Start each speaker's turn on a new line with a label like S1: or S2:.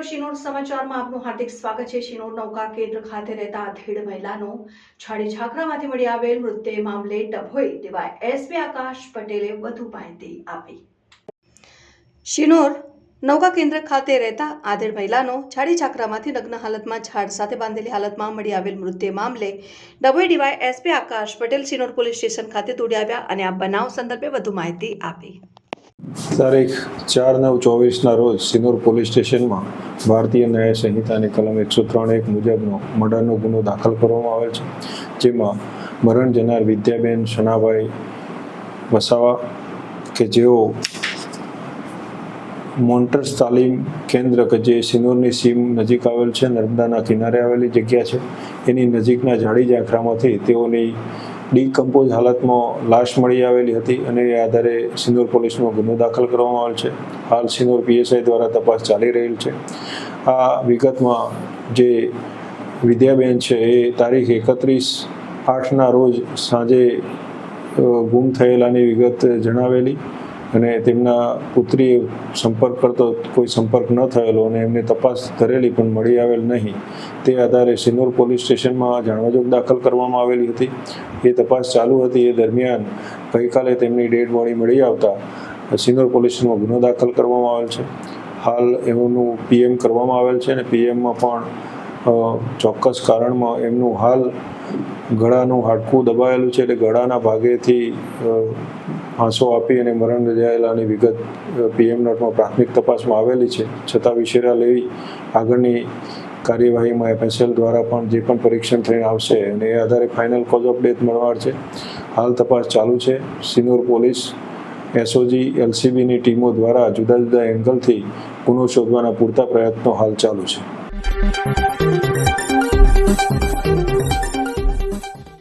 S1: શિનોર સમાચારમાં આપનું હાર્દિક સ્વાગત છે। શિનોર નૌકા કેન્દ્ર ખાતે રહેતા આધેડ મહિલાનો છાડી ઝાકરામાંથી મળી આવેલ મૃતદેહ મામલે ડભોઈ ડીવાયએસપી આકાશ પટેલે વધુ માહિતી આપી। શિનોર નૌકા કેન્દ્ર ખાતે રહેતા આધેડ મહિલાનો છાડી ઝાકરામાંથી નગ્ન હાલતમાં ઝાડ સાથે બાંધેલી હાલતમાં મળી આવેલ મૃતદેહ મામલે ડભોઈ ડીવાયએસપી આકાશ પટેલ શિનોર પોલીસ સ્ટેશન ખાતે દોડી આવ્યા અને આ બનાવ સંદર્ભે વધુ માહિતી આપી।
S2: તારીખ 4/9/24ના રોજ સિનોર પોલીસ સ્ટેશનમાં ભારતીય ન્યાય સંહિતાની કલમ 103(1) મુજબનો મર્ડરનો ગુનો દાખલ કરવામાં આવેલ છે, જેમાં મરણ જનાર વિદ્યાબેન શનાભાઈ વસાવા કે જેઓ મોન્ટર્સ તાલીમ કેન્દ્ર કે જે સિનોરની સીમ નજીક આવેલ છે, નર્મદાના કિનારે આવેલી જગ્યા છે, એની નજીકના ઝાડી ઝાંખરામાંથી તેઓની ડીકમ્પોઝ હાલતમાં લાશ મળી આવેલી હતી અને એ આધારે સિનોર પોલીસમાં ગુનો દાખલ કરવામાં આવેલ છે। હાલ સિનોર પીએસઆઈ દ્વારા તપાસ ચાલી રહેલ છે। આ વિગતમાં જે વિદ્યાબેન છે એ તારીખ 31/8ના રોજ સાંજે ગુમ થયેલાની વિગત જણાવેલી અને તેમના પુત્રીએ સંપર્ક કરતો કોઈ સંપર્ક ન થયેલો અને એમને તપાસ કરેલી પણ મળી આવેલ નહીં। તે આધારે સિનોર પોલીસ સ્ટેશનમાં જાણવાજોગ દાખલ કરવામાં આવેલી હતી। એ તપાસ ચાલુ હતી। એ દરમિયાન ગઈકાલે તેમની ડેડ બોડી મળી આવતા સિનોર પોલીસમાં ગુનો દાખલ કરવામાં આવેલ છે। હાલ એમનું પીએમ કરવામાં આવેલ છે અને પીએમમાં પણ ચોક્કસ કારણમાં એમનું હાલ ગળાનું હાડકું દબાયેલું છે, એટલે ગળાના ભાગેથી આંસો આપી અને મરણ રજાયેલાની વિગત પીએમ નોટમાં પ્રાથમિક તપાસમાં આવેલી છે, છતાં વિશેરા લેવી આગળની કાર્યવાહીમાં એફએસએલ દ્વારા પણ જે પણ પરીક્ષણ થઈને આવશે અને એ આધારે ફાઇનલ કોઝ ઓફ ડેથ મળવાર છે। હાલ તપાસ ચાલુ છે। સિનોર પોલીસ, એસઓજી, એલસીબીની ટીમો દ્વારા જુદા જુદા એંગલથી ગુનો શોધવાના પૂરતા પ્રયત્નો હાલ ચાલુ છે।